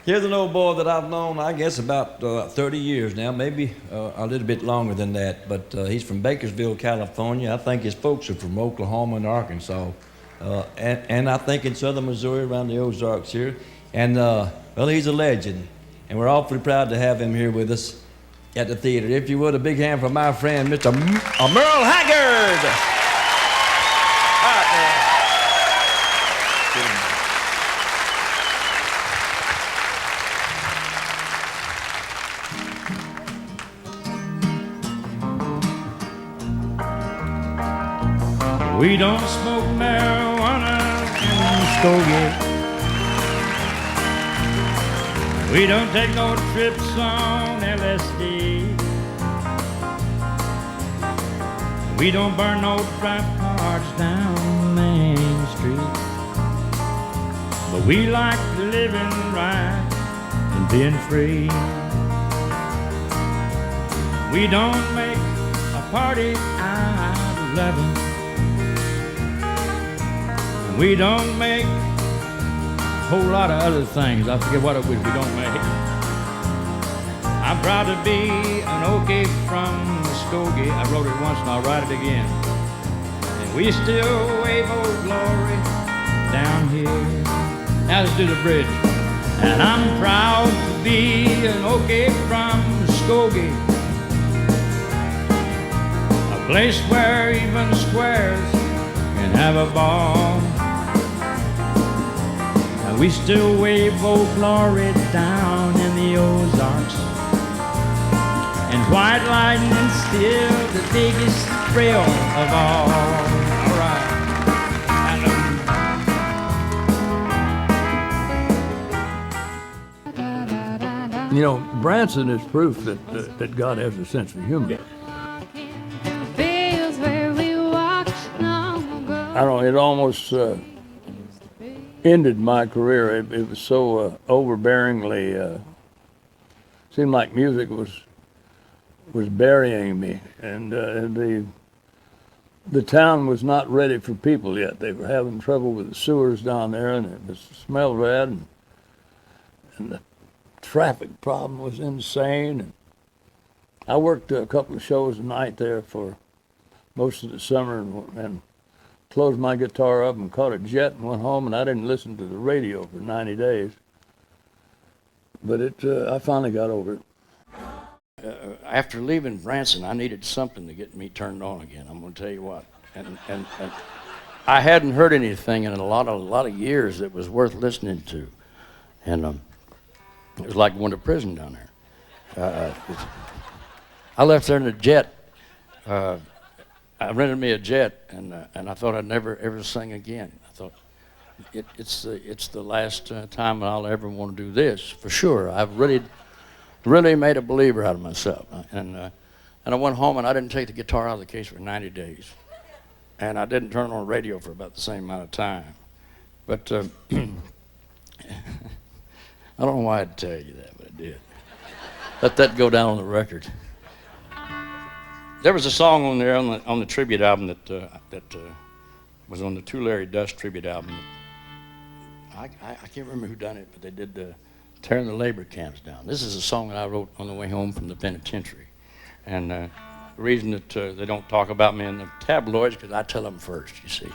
Here's an old boy that I've known, I guess, about 30 years now, maybe a little bit longer than that. But he's from Bakersville, California. I think his folks are from Oklahoma and Arkansas. And I think in southern Missouri, around the Ozarks here. And, well, he's a legend. And we're awfully proud to have him here with us at the theater. If you would, a big hand for my friend, Mr. Merle Haggard. All right, man. We don't smoke marijuana in Skokie. We don't take no trips on LSD. We don't burn no drive cars down Main Street. But we like living right and being free. We don't make a party out of loving. We don't make a whole lot of other things. I forget what it was we don't make. I'm proud to be an Okie from Muskogee. I wrote it once and I'll write it again. And we still wave old glory down here. Now let's do the bridge. And I'm proud to be an Okie from Muskogee, a place where even squares can have a ball. We still wave old glory down in the Ozarks, and white lightning's still the biggest thrill of all. All right. You know, Branson is proof that God has a sense of humor. I don't know, it almost ended my career. It was so overbearingly, seemed like music was burying me, and the town was not ready for people yet. They were having trouble with the sewers down there, and it smelled bad, and the traffic problem was insane. And I worked a couple of shows a night there for most of the summer, and closed my guitar up and caught a jet and went home, and I didn't listen to the radio for 90 days. But I finally got over it. After leaving Branson, I needed something to get me turned on again. I'm going to tell you what. And I hadn't heard anything in a lot of years that was worth listening to. And it was like going to prison down there. I left there in a jet. I rented me a jet, and I thought I'd never ever sing again. I thought it's the last time I'll ever want to do this for sure. I've really made a believer out of myself, and I went home and I didn't take the guitar out of the case for 90 days, and I didn't turn on the radio for about the same amount of time. But I don't know why I'd tell you that, but I did. Let that go down on the record. There was a song on there on the tribute album that was on the Two Larry Dust tribute album. I can't remember who done it, but they did Tearing the Labor Camps Down. This is a song that I wrote on the way home from the penitentiary. And the reason that they don't talk about me in the tabloids because I tell them first, you see.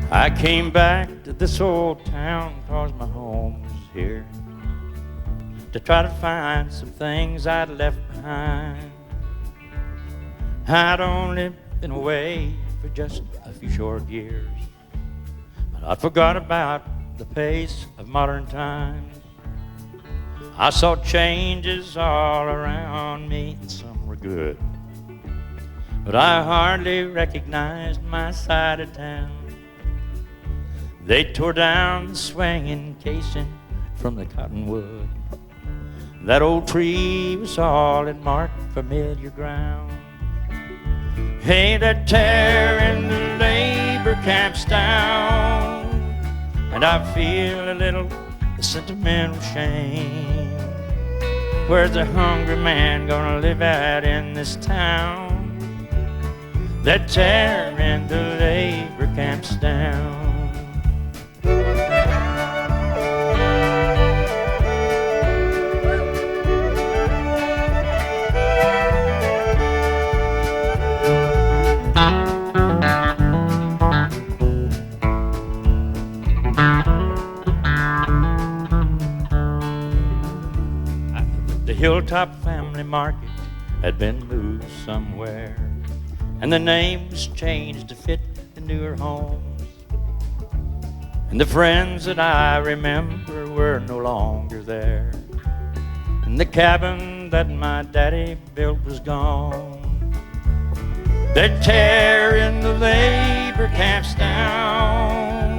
I came back to this old town 'cause my home was here, to try to find some things I'd left behind. I'd only been away for just a few short years, but I forgot about the pace of modern times. I saw changes all around me, and some were good, but I hardly recognized my side of town. They tore down the swinging casing from the cottonwood. That old tree was solid, marked familiar ground. Hey, that tearing the labor camps down, and I feel a little sentimental shame. Where's the hungry man gonna live at in this town? That tearing the labor camps down. The Hilltop Family Market had been moved somewhere, and the name was changed to fit the newer homes. And the friends that I remember were no longer there, and the cabin that my daddy built was gone. They're tearing the labor camps down,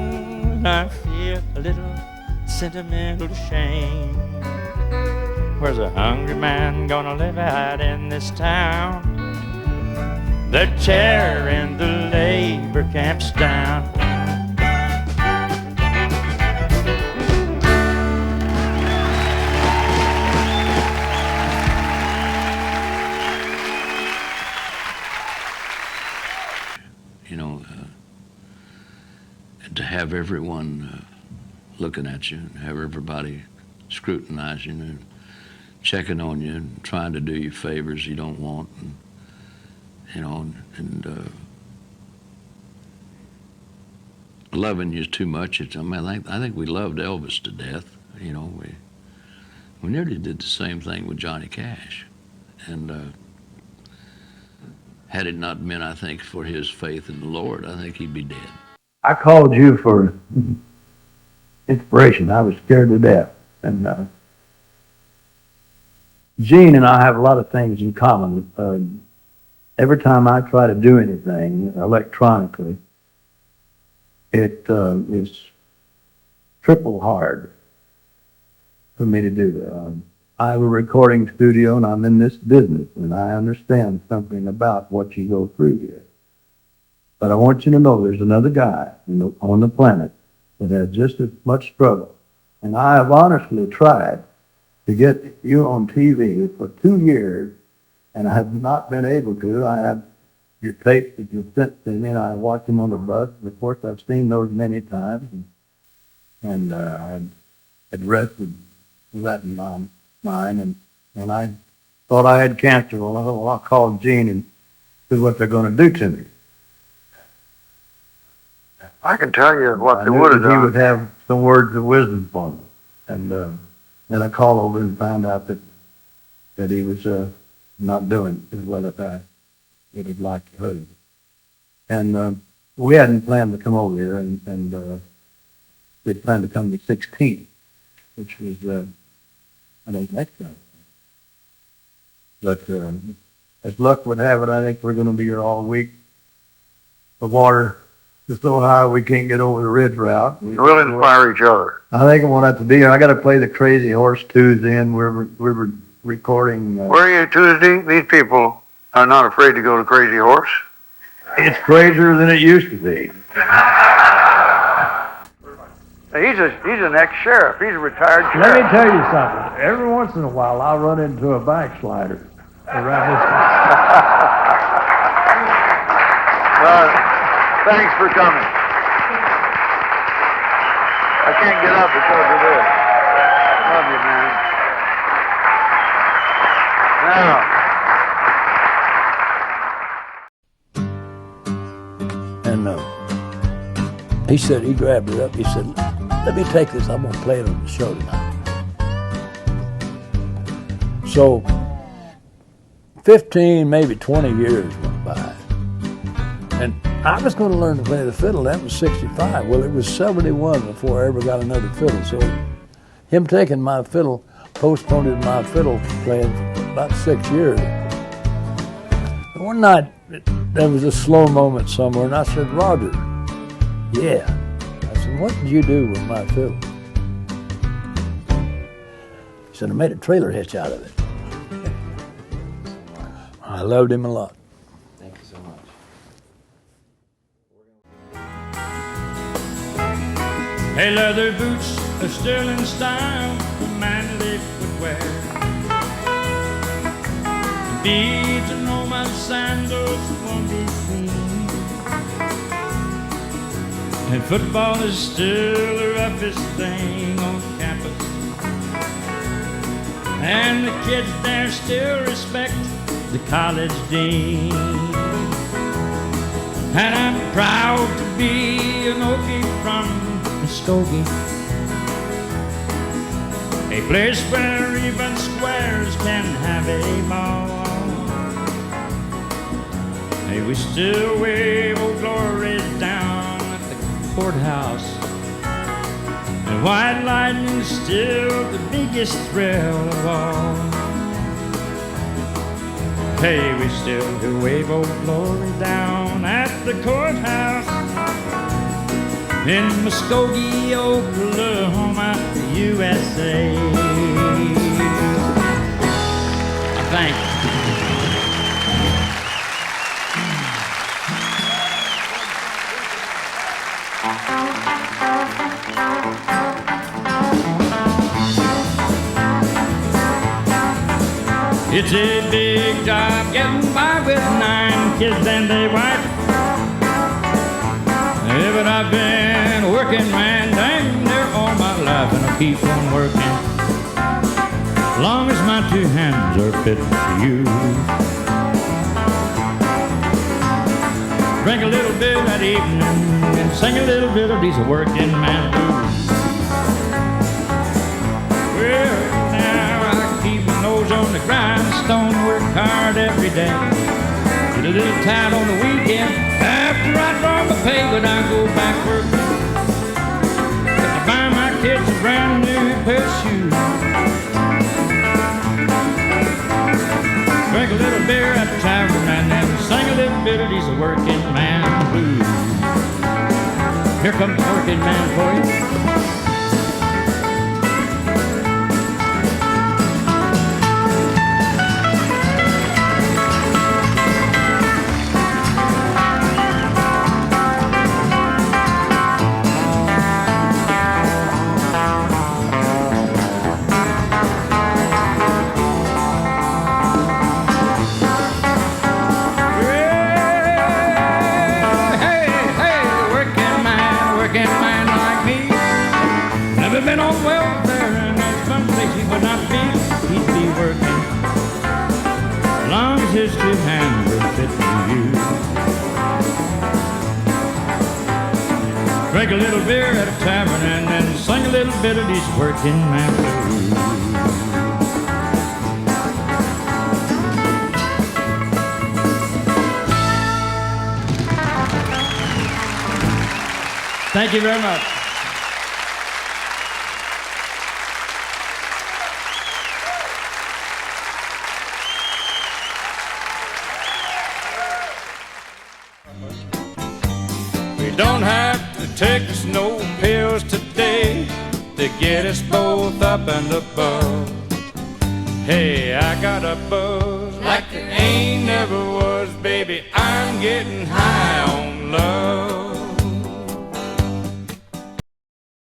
and I feel a little sentimental shame. Where's a hungry man gonna live out in this town? They're tearing the labor camps down. You know, and to have everyone looking at you, and have everybody scrutinizing you and checking on you and trying to do you favors you don't want, and you know, and loving you too much. I mean, I think we loved Elvis to death. You know, we nearly did the same thing with Johnny Cash, and had it not been, I think, for his faith in the Lord, I think he'd be dead. I called you for inspiration. I was scared to death, and Gene and I have a lot of things in common. Every time I try to do anything electronically, it is triple hard for me to do. I have a recording studio, and I'm in this business, and I understand something about what you go through here. But I want you to know there's another guy on the planet that has just as much struggle. And I have honestly tried to get you on TV for 2 years, and I have not been able to. I have your tapes that you sent to me, and I watch them on the bus. And of course, I've seen those many times, and I had rested that in my mind. And when I thought I had cancer, well, I'll call Gene and see what they're going to do to me. I can tell you what I they knew would have that he would done. have some words of wisdom for me. And then I called over and found out that he was not doing as well as I would have liked to have. And we hadn't planned to come over here, and we planned to come the 16th, which was, I think, next time. But as luck would have it, I think we're going to be here all week. The water is so high we can't get over the ridge route. We'll inspire each other. I think I won't have to be here. I got to play the Crazy Horse Tuesday, and we were recording. Where are you Tuesday? These people are not afraid to go to Crazy Horse. It's crazier than it used to be. He's an ex-sheriff. He's a retired Let sheriff. me tell you something. Every once in a while, I'll run into a backslider around this. Thanks for coming. I can't get up because of this. Love you, man. Now. And he said, he grabbed it up, he said, let me take this, I'm gonna play it on the show tonight. So 15, maybe 20 years went by. And I was going to learn to play the fiddle. That was 65. Well, it was 71 before I ever got another fiddle. So him taking my fiddle postponed my fiddle playing for about 6 years. And one night, there was a slow moment somewhere, and I said, Roger, yeah. I said, what did you do with my fiddle? He Should have made a trailer hitch out of it. I loved him a lot. Thank you so much. Hey, leather boots are still in style, the manly footwear. Beads and Roman sandals won't be seen. And football is still the roughest thing on campus. And the kids there still respect the college dean. And I'm proud to be an Okie from Muskogee, a place where even squares can have a ball. Hey, we still wave old glory down at the courthouse, and white lightning's still the biggest thrill of all. Hey, we still do wave old glory down at the courthouse in Muskogee, Oklahoma, USA. Thank you. It's a big job getting by with 9 kids and a wife. Yeah, but I've been working, man, dang near all my life, and I'll keep on working long as my 2 hands are fit for you. Drink a little bit that evening and sing a little bit of these working man blues. Well, now I keep my nose on the grindstone, work hard every day. Get a little tired on the weekend after I draw my pay, but I go back working to buy my kids a brand new pair of shoes. Drink a little beer at the tavern and then sing a little bit of these working man blues. Here comes the working man for you. Been on welfare and that's some place he would not be. He'd be working as long as his 2 hands were fit for you. Drink a little beer at a tavern and then sing a little bit of these working man blues. Thank you very much. Don't have to take no pills today to get us both up and above. Hey, I got a buzz like there ain't never was, baby. I'm getting high on love.